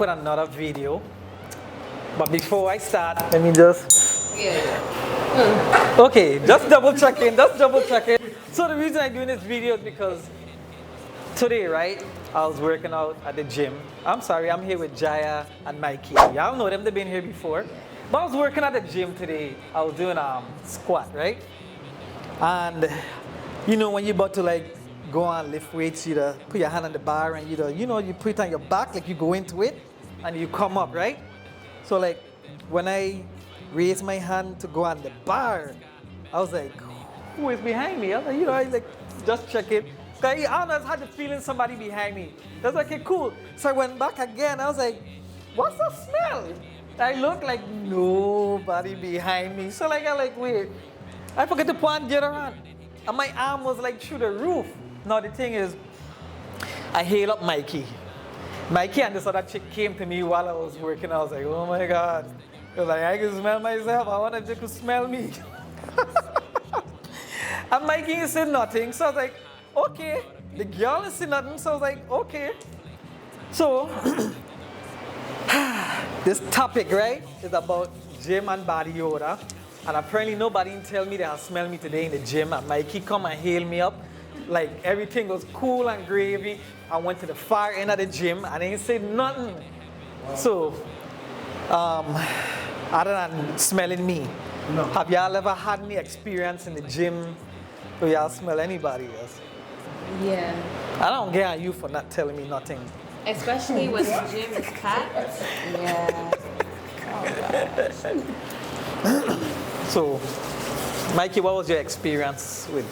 with another video. But before I start, let me just... Okay, just double checking, So the reason I'm doing this video is because today, right, I was working out at the gym. I'm sorry, I'm here with Jaya and Mikey. Y'all know them, they've been here before. But I was working at the gym today. I was doing a squat, right? And you know when you're about to like go and lift weights, you put your hand on the bar and you put it on your back, like you go into it and you come up, right? So like when I raised my hand to go on the bar, I was like, who is behind me? I was like, I like just check it. I almost had the feeling somebody behind me. I was like, okay, cool. So I went back again. I was like, what's the smell? I look like nobody behind me. So like I like, wait. I forgot to put on deodorant. And my arm was like through the roof. Now the thing is, I hailed up Mikey. Mikey and this other chick came to me while I was working. I was like, oh my God. I was like, I can smell myself. I wonder if they could smell me. And Mikey ain't said nothing. So I was like, okay. The girl ain't said nothing. So I was like, okay. So, this topic, right, is about gym and body odor. And apparently nobody didn't tell me they'll smell me today in the gym. And Mikey come and hail me up. Like everything was cool and gravy. I went to the far end of the gym and they didn't say nothing. Wow. So, other than smelling me, no. Have y'all ever had any experience in the gym where y'all smell anybody else? Yeah. I don't get on you for not telling me nothing. Especially when the gym is packed. Yeah. Oh gosh. So, Mikey, what was your experience with?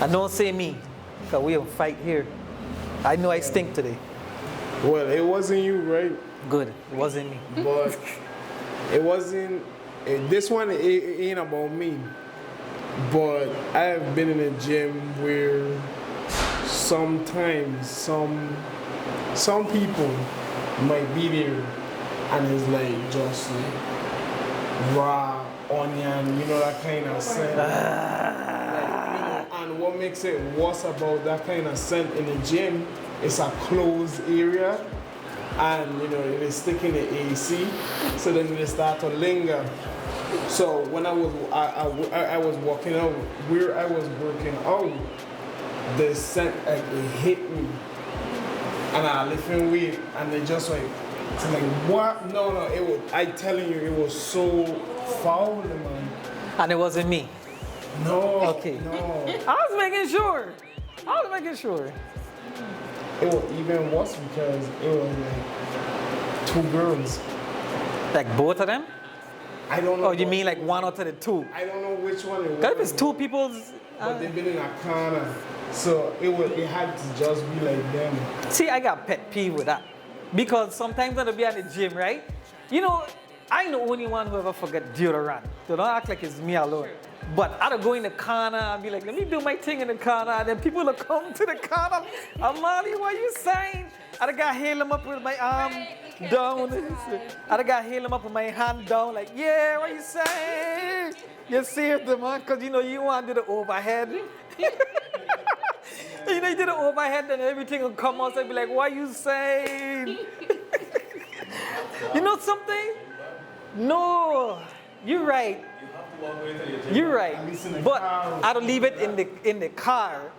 And don't say me, because we'll fight here. I know I stink today. Well, it wasn't you, right? Good, it wasn't me. But it wasn't, this one it ain't about me. But I have been in a gym where sometimes some people might be there and it's like just like raw onion, that kind of scent. And what makes it worse about that kind of scent in the gym is a closed area and they stick in the AC, so then they start to linger. So when I was walking out, where I was working out, the scent like it hit me and I lifting weight and they just like what? No, it was, I telling you, it was so foul, man. And it wasn't me. No. Okay. No. I was making sure. It was even worse because it was like two girls. Like both of them? I don't know. Oh, you mean like one out of the two? I don't know which one it was. Because if it's two people's... But they've been in a corner. So it had to just be like them. See, I got pet peeve with that. Because sometimes when I be at the gym, right? I'm the only one who ever forget deodorant. So don't act like it's me alone. But I'd go in the corner and be like, let me do my thing in the corner. And then people will come to the corner. Amali, what you saying? I'd got hail them up with my arm down. I'd got hail them up with my hand down. Like, yeah, what you saying? You saved them, man. Because, you want to do the overhead. You do the overhead and everything will come out and be like, what you saying? You know something? No, you're right. You're right. But I don't leave it in the car.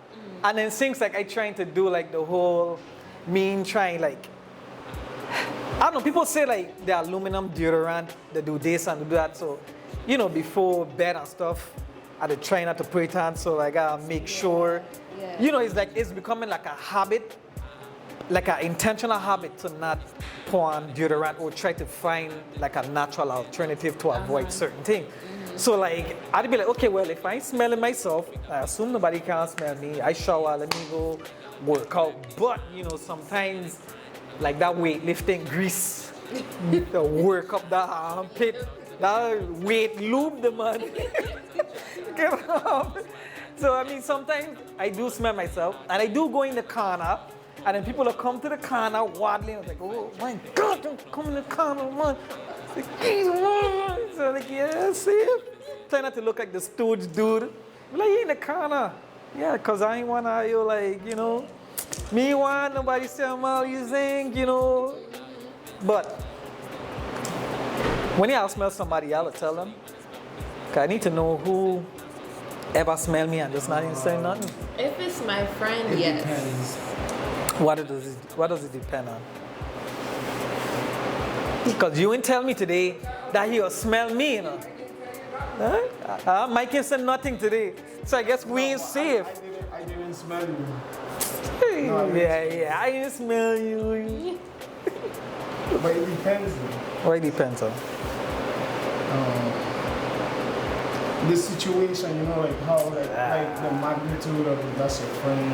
And then things like I trying to do like the whole trying like, I don't know, people say like the aluminum deodorant, they do this and do that. So, before bed and stuff, I try not to put it on. So like I make sure, it's like it's becoming like a habit, like an intentional habit to not put on deodorant or try to find like a natural alternative to avoid certain things. So like, I'd be like, okay, well, if I ain't smelling myself, I assume nobody can smell me. I shower, let me go work out. But, sometimes like that weightlifting grease, the work up that armpit, that weight lube the man. So sometimes I do smell myself and I do go in the corner and then people will come to the corner waddling. I was like, oh my God, don't come in the corner, man. So like, yeah, see it? Try not to look like the stooge dude. Like, you in the corner. Yeah, because I ain't want to, me want nobody say, well, you think, But when y'all smell somebody, y'all tell them. 'Cause I need to know who ever smell me and just not even say nothing. If it's my friend, It yes. depends. What does it depend on? Because you ain't tell me today that he'll smell me, you know. Huh? Mike ain't said nothing today. So I guess we ain't safe. I didn't smell you. Yeah, I didn't smell you. But it depends. Well, it depends on. The situation, you know, like how, like the magnitude of it, that's your friend, or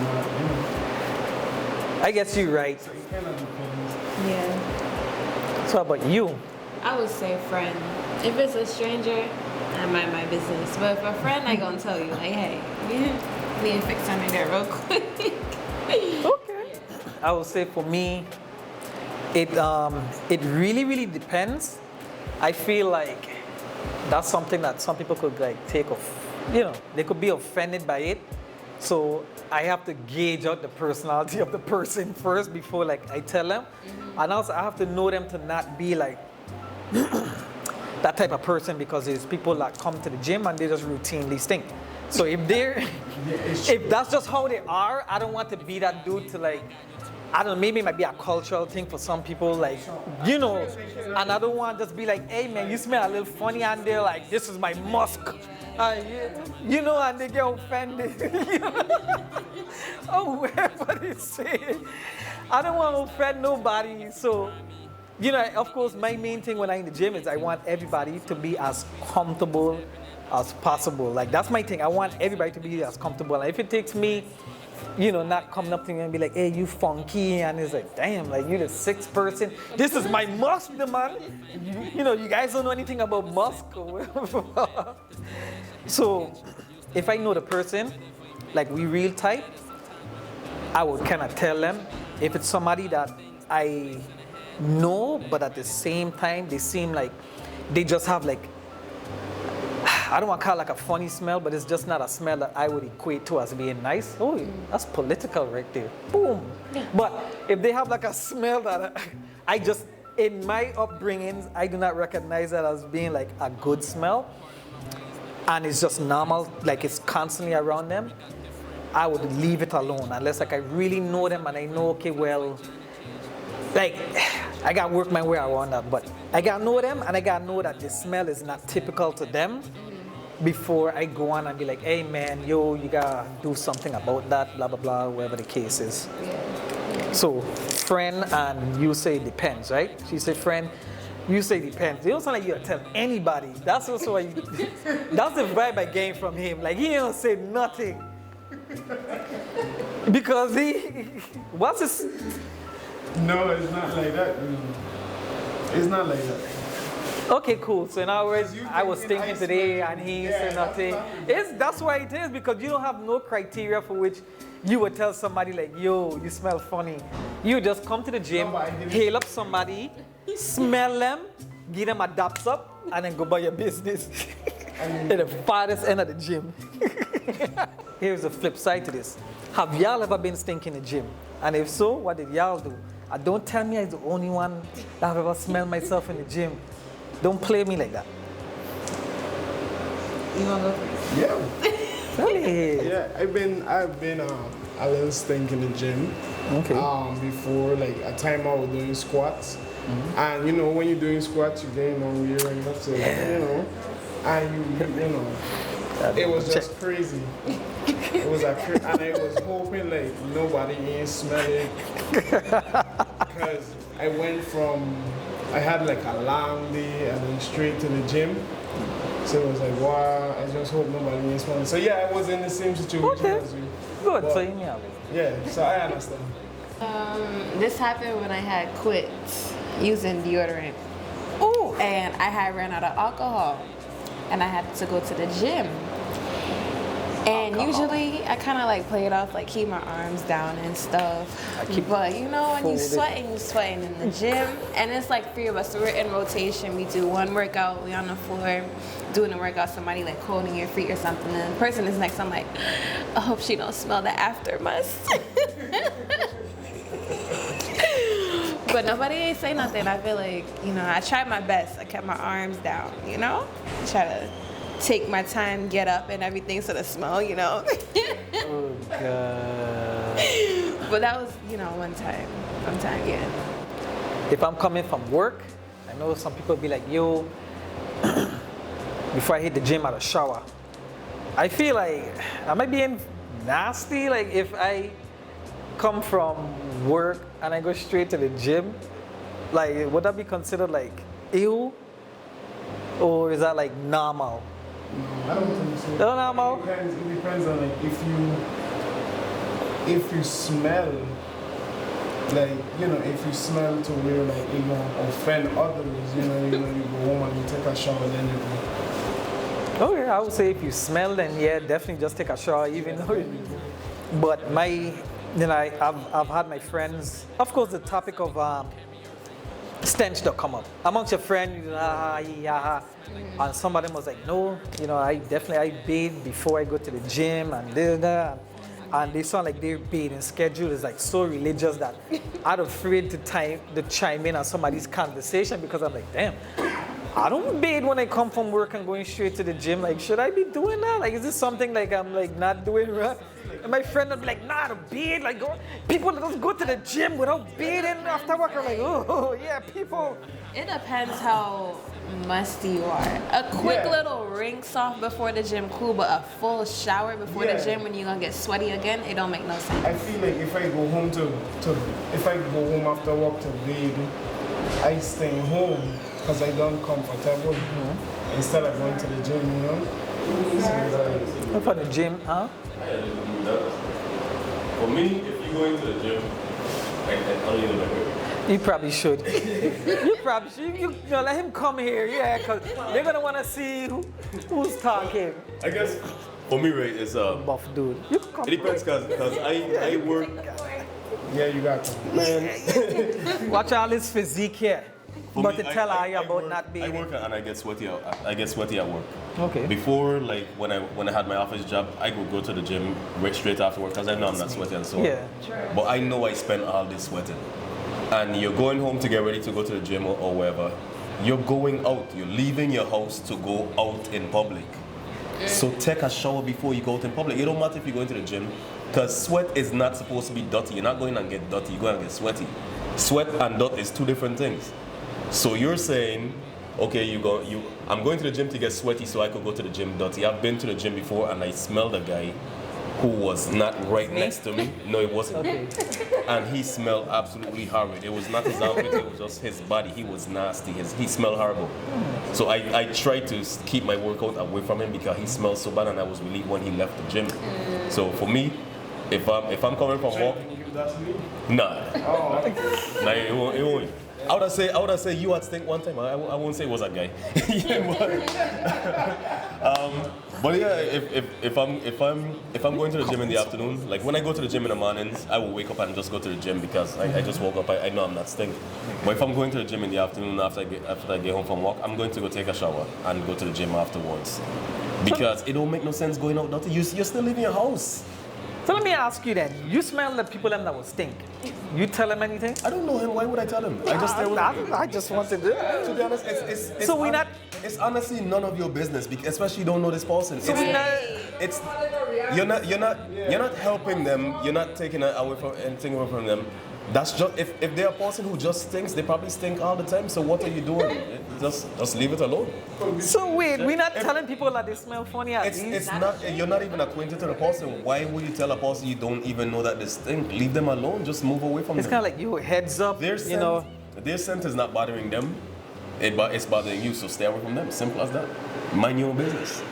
not, you know. I guess you're right. So it kind of depends. Yeah. So how about you? I would say friend. If it's a stranger, I mind my business. But if a friend, I gonna tell you, like, hey, we need to fix something there real quick. Okay. I would say for me, it really depends. I feel like that's something that some people could like take off. You know, they could be offended by it. So I have to gauge out the personality of the person first before like I tell them. And also I have to know them to not be like that type of person, because there's people that come to the gym and they just routinely stink. So if they're if that's just how they are, I don't want to be that dude to like, I don't know, maybe it might be a cultural thing for some people, like, you know, and I don't want to just be like, hey man, you smell a little funny, and they're like, this is my musk. You know, and they get offended. You know? Oh, whatever they say. I don't want to offend nobody. So, you know, of course, my main thing when I'm in the gym is I want everybody to be as comfortable as possible. Like, that's my thing. I want everybody to be as comfortable. And if it takes me, you know, not coming up to me and be like, hey, you funky, and it's like, damn, like, you're the sixth person. This is my musk, man. You know, you guys don't know anything about musk or whatever. So, if I know the person, like, we real tight, I would kind of tell them. If it's somebody that I know, but at the same time, they seem like they just have like, I don't want to call it like a funny smell, but it's just not a smell that I would equate to as being nice. Oh, that's political right there. Boom. But if they have like a smell that I just, in my upbringings, I do not recognize that as being like a good smell, and it's just normal, like it's constantly around them, I would leave it alone unless like I really know them and I know, okay, well, like, I gotta work my way around that, but I gotta know them and I gotta know that the smell is not typical to them before I go on and be like, hey man, yo, you gotta do something about that, blah, blah, blah, whatever the case is. So, friend, and you say it depends, right? She said friend, you say it depends. It don't sound like you tell anybody. That's also why that's the vibe I gained from him. Like, he don't say nothing. Because what's his... No, it's not like that. It's not like that. Okay, cool. So in other words, I was thinking today and he said nothing. That's why it is, because you don't have no criteria for which you would tell somebody like, yo, you smell funny. You just come to the gym, hail up somebody, smell them, give them a daps up, and then go by your business. At the farthest end of the gym. Here's the flip side to this. Have y'all ever been stinking in the gym? And if so, what did y'all do? And don't tell me I'm the only one that have ever smelled myself in the gym. Don't play me like that. You want to go first? Yeah. Really? Yeah, I've been a little stink in the gym. Okay. Before, like a time I was doing squats. And you know, when you're doing squats, you're getting hungrier and that's it. You know. And you know, it was just crazy. It was and I was hoping like nobody ain't smell it, because I went from, I had like a long day and then straight to the gym. So it was like, wow, I just hope nobody ain't smell it. So yeah, I was in the same situation as you. Good, But, so you know. yeah, so I understand. This happened when I had quit using deodorant. Oh. And I had ran out of alcohol. And I had to go to the gym. And usually I kind of like play it off, like keep my arms down and stuff. But you know, when you sweating in the gym, and it's like three of us, so we're in rotation. We do one workout, we on the floor doing the workout, somebody like holding your feet or something, and the person is next, I'm like, I hope she don't smell the aftermath. But nobody ain't say nothing. I feel like, you know, I tried my best. I kept my arms down, you know? Try to take my time, get up and everything so the smell, you know? Oh, God. But that was, you know, one time, yeah. If I'm coming from work, I know some people be like, yo, before I hit the gym, I'll shower. I feel like, am I being nasty? Like if I come from work and I go straight to the gym, like would that be considered like ill? Or is that like normal? I don't think so. No, normal? It depends on like if you smell, like, you know, if you smell to where like it won't offend others, you know, you go home and you take a shower, then you go. Oh yeah, I would say if you smell, then yeah, definitely just take a shower, even though. But I've had my friends. Of course, the topic of stench that come up amongst your friends, and some of them was like, no, you know, I bathe before I go to the gym and this. And they sound like their bathing schedule is like so religious that I'm afraid to chime in on somebody's conversation because I'm like, damn, I don't bathe when I come from work and going straight to the gym. Like, should I be doing that? Like, is this something like I'm like not doing right? And my friend would be like, nah, to bathe. Like, people that just go to the gym without bathing after work. I'm like, oh, yeah, people. It depends how musty you are. A quick little rinse off before the gym, cool, but a full shower before the gym when you're gonna get sweaty again, it don't make no sense. I feel like if I go home if I go home after work to bathe, I stay home because I don't comfortable instead of going to the gym, you know. So for the gym, huh? For me, if you go into the gym, I don't even know. You probably should. You probably should. You know, let him come here, yeah, because they're gonna want to see who's talking. I guess for me, right, it's Buff dude. You can come. it depends because I work. yeah, you got to. Man. Watch all this physique here. For But me, to tell her about work, not I being. work and I get sweaty. I get sweaty at work. Okay. Before, like when I had my office job, I would go to the gym right straight after work because I know I'm not sweaty and so on. Yeah. But I know I spend all this sweating. And you're going home to get ready to go to the gym or wherever. You're going out. You're leaving your house to go out in public. So take a shower before you go out in public. It don't matter if you go into the gym, because sweat is not supposed to be dirty. You're not going and get dirty. You're going and get sweaty. Sweat and dirt is two different things. So you're saying, okay, I'm going to the gym to get sweaty so I could go to the gym dirty. I've been to the gym before and I smelled a guy who was not right next to me. No, it wasn't. Okay. And he smelled absolutely horrid. It was not his outfit, it was just his body. He was nasty. He smelled horrible. So I tried to keep my workout away from him because he smelled so bad and I was relieved when he left the gym. So for me, if I'm coming from walk, nah. Nah, it won't. I would have said you had stink one time. I won't say it was a guy. But yeah, if I'm going to the gym in the afternoon, like when I go to the gym in the mornings, I will wake up and just go to the gym because I just woke up. I know I'm not stink. But if I'm going to the gym in the afternoon after I get home from work, I'm going to go take a shower and go to the gym afterwards because it don't make no sense going out dirty. You're still leaving your house. So let me ask you then. You smell the people that will stink. You tell them anything? I don't know him. Why would I tell him? I just stay with him. I just wanted to. To be honest, it's So we not. It's honestly none of your business, because especially you don't know this person. So we not. It's you're not helping them. You're not taking anything away from them. That's just if they're a person who just stinks, they probably stink all the time. So what are you doing? Just leave it alone. So wait, we're not telling people that they smell funny at least. It's not. You're not even acquainted to the person. Why would you tell a person you don't even know that they stink? Leave them alone. Just move away from It's them. kind of like you heads up. Their scent, their scent is not bothering them. It's bothering you. So stay away from them. Simple as that. Mind your own business.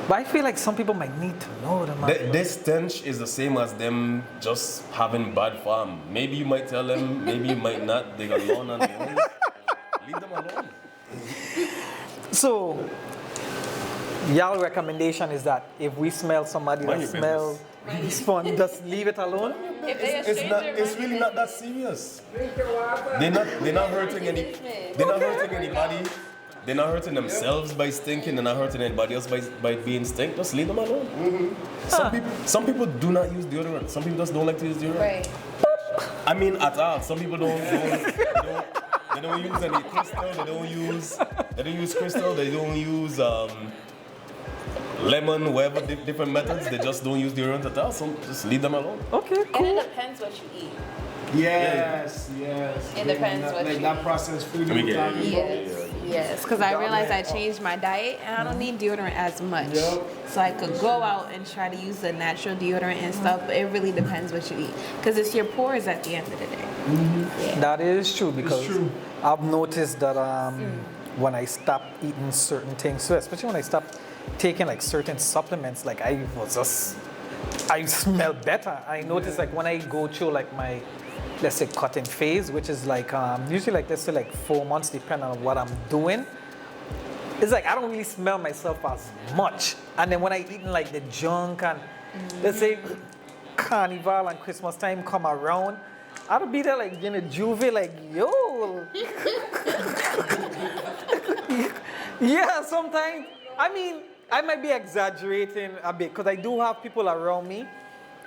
But I feel like some people might need to know them. This stench is the same as them just having bad form. Maybe you might tell them, maybe you might not. They got lawn on their own. Leave them alone. So, y'all recommendation is that if we smell somebody that smells fun, just leave it alone? It's really not that serious. They're not hurting anybody. They're not hurting themselves by stinking. They're not hurting anybody else by being stink. Just leave them alone. Some people do not use deodorant. Some people just don't like to use deodorant. Right. I mean, at all. Some people they don't use any crystal. They don't use crystal. They don't use lemon, whatever different methods. They just don't use deodorant at all. So just leave them alone. Okay, cool. And it depends what you eat. Yes. It depends what like you that eat. processed food. Let me you're get talking about. Yes, because I realized I changed my diet and I don't need deodorant as much. Yep. So I could go out and try to use the natural deodorant and stuff, but it really depends what you eat. Because it's your pores at the end of the day. Yeah. That is true because true. I've noticed that when I stop eating certain things, so especially when I stop taking like certain supplements, like I smell better. I notice like when I go through like my, let's say, cutting phase, which is like usually like let's say like 4 months, depending on what I'm doing. It's like I don't really smell myself as much. And then when I eating like the junk and let's say Carnival and Christmas time come around, I'll be there like in a juvie like, yo. Yeah, sometimes. I mean, I might be exaggerating a bit because I do have people around me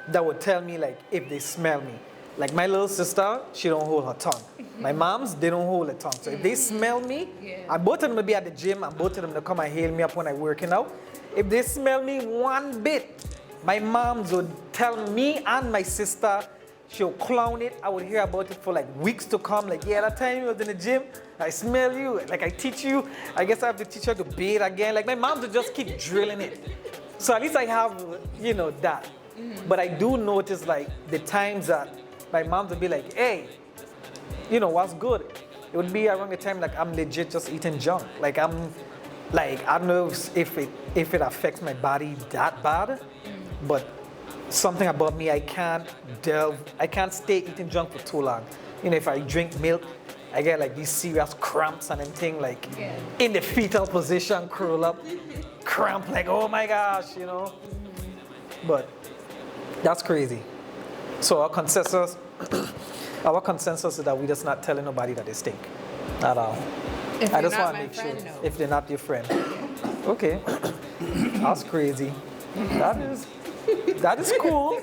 that would tell me like if they smell me. Like my little sister, she don't hold her tongue. My moms, they don't hold their tongue. So if they smell me, and both of them will be at the gym and both of them will come and hail me up when I'm working out. If they smell me one bit, my moms would tell me and my sister, she'll clown it. I would hear about it for like weeks to come. Like, yeah, that time you was in the gym, I smell you. Like I teach you, I guess I have to teach her to bathe again. Like my moms would just keep drilling it. So at least I have, you know, that. But I do notice like the times that my mom would be like, hey, you know, what's good? It would be around the time like I'm legit just eating junk. Like I'm, like, I don't know if it affects my body that bad, but something about me, I can't stay eating junk for too long. You know, if I drink milk, I get like these serious cramps and everything, like in the fetal position, curl up, cramp, like, oh my gosh, you know. But that's crazy. So our consensus is that we just not telling nobody that they stink at all. If I they're just not want to my make friend, sure no. if they're not your friend. Okay, that's crazy. That is cool.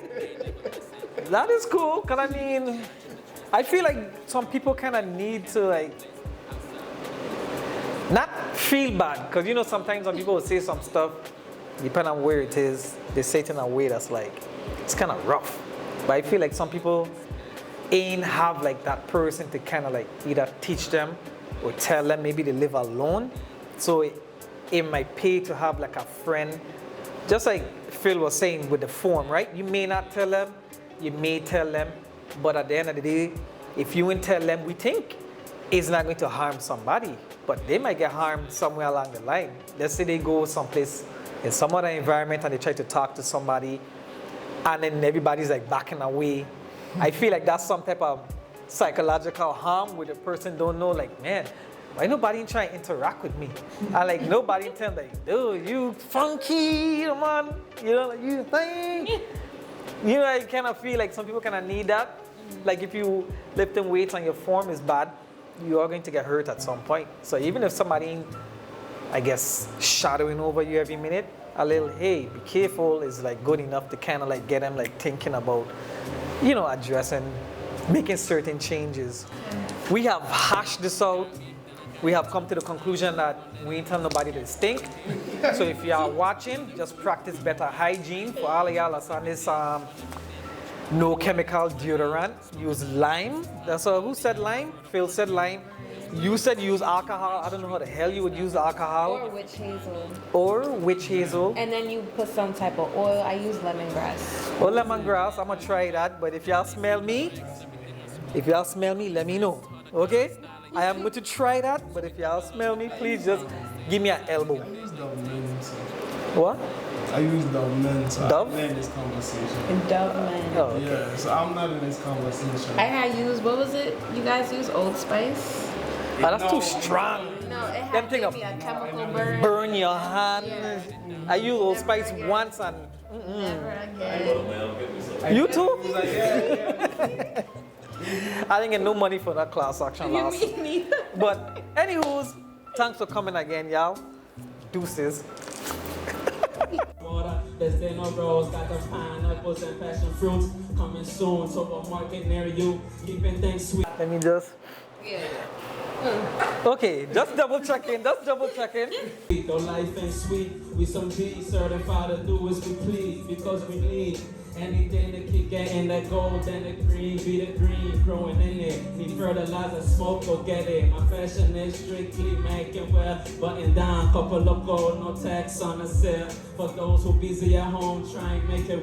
That is cool. Cause I mean, I feel like some people kind of need to like not feel bad. Cause you know sometimes when people will say some stuff, depending on where it is, they say it in a way that's like it's kind of rough. But I feel like some people ain't have like that person to kind of like either teach them or tell them. Maybe they live alone, so it might pay to have like a friend. Just like Phil was saying with the form, right? You may not tell them, you may tell them, but at the end of the day, if you ain't tell them, we think it's not going to harm somebody, but they might get harmed somewhere along the line. Let's say they go someplace in some other environment and they try to talk to somebody, and then everybody's like backing away. I feel like that's some type of psychological harm where the person don't know, like, man, why nobody trying to interact with me? And like nobody tell them, like, dude, you funky, man. You know, like, you think. You know, I kind of feel like some people kind of need that. Like if you lifting weights and your form is bad, you are going to get hurt at some point. So even if somebody, I guess, shadowing over you every minute, a little, hey, be careful is like good enough to kind of like get them like thinking about, you know, addressing, making certain changes. We have hashed this out. We have come to the conclusion that we ain't tell nobody to stink. So if you are watching, just practice better hygiene. For all of y'all that's on this no chemical deodorant, use lime. That's who said lime? Phil said lime. You said use alcohol. I don't know how the hell you would use alcohol. Or witch hazel. Or witch hazel. And then you put some type of oil. I use lemongrass. Or lemongrass. I'm gonna try that. But if y'all smell me, let me know. Okay? I am going to try that, but if y'all smell me, please just give me an elbow. I use Dove men, so. What? I use Dove men, so Dove? I'm not in this conversation. And Dove men. Oh, okay. Yeah, so I'm not in this conversation. I had used, what was it? You guys use Old Spice? Oh, that's too strong. No, it Them had thing gave me a chemical burn. Burn your hand. Yeah. I use Old Never Spice again. once and Never again. you too? Like, yeah. I didn't get no money for that class action last. Me neither. But anywho's, thanks for coming again, y'all. Deuces. Ahora, desde a rose, got the pineapples and passion fruits coming soon. So a market near you, keeping things sweet. Let me just. Yeah. Okay, just double checking. Just double checking. Though life ain't sweet, we some G certified to do as we please because we need anything to keep getting that gold and the green, be the green growing in it. Need fertilizer, smoke, go get it. My fashion is strictly making well, button down, couple of gold, no tax on the sale. For those who busy at home, try and make it.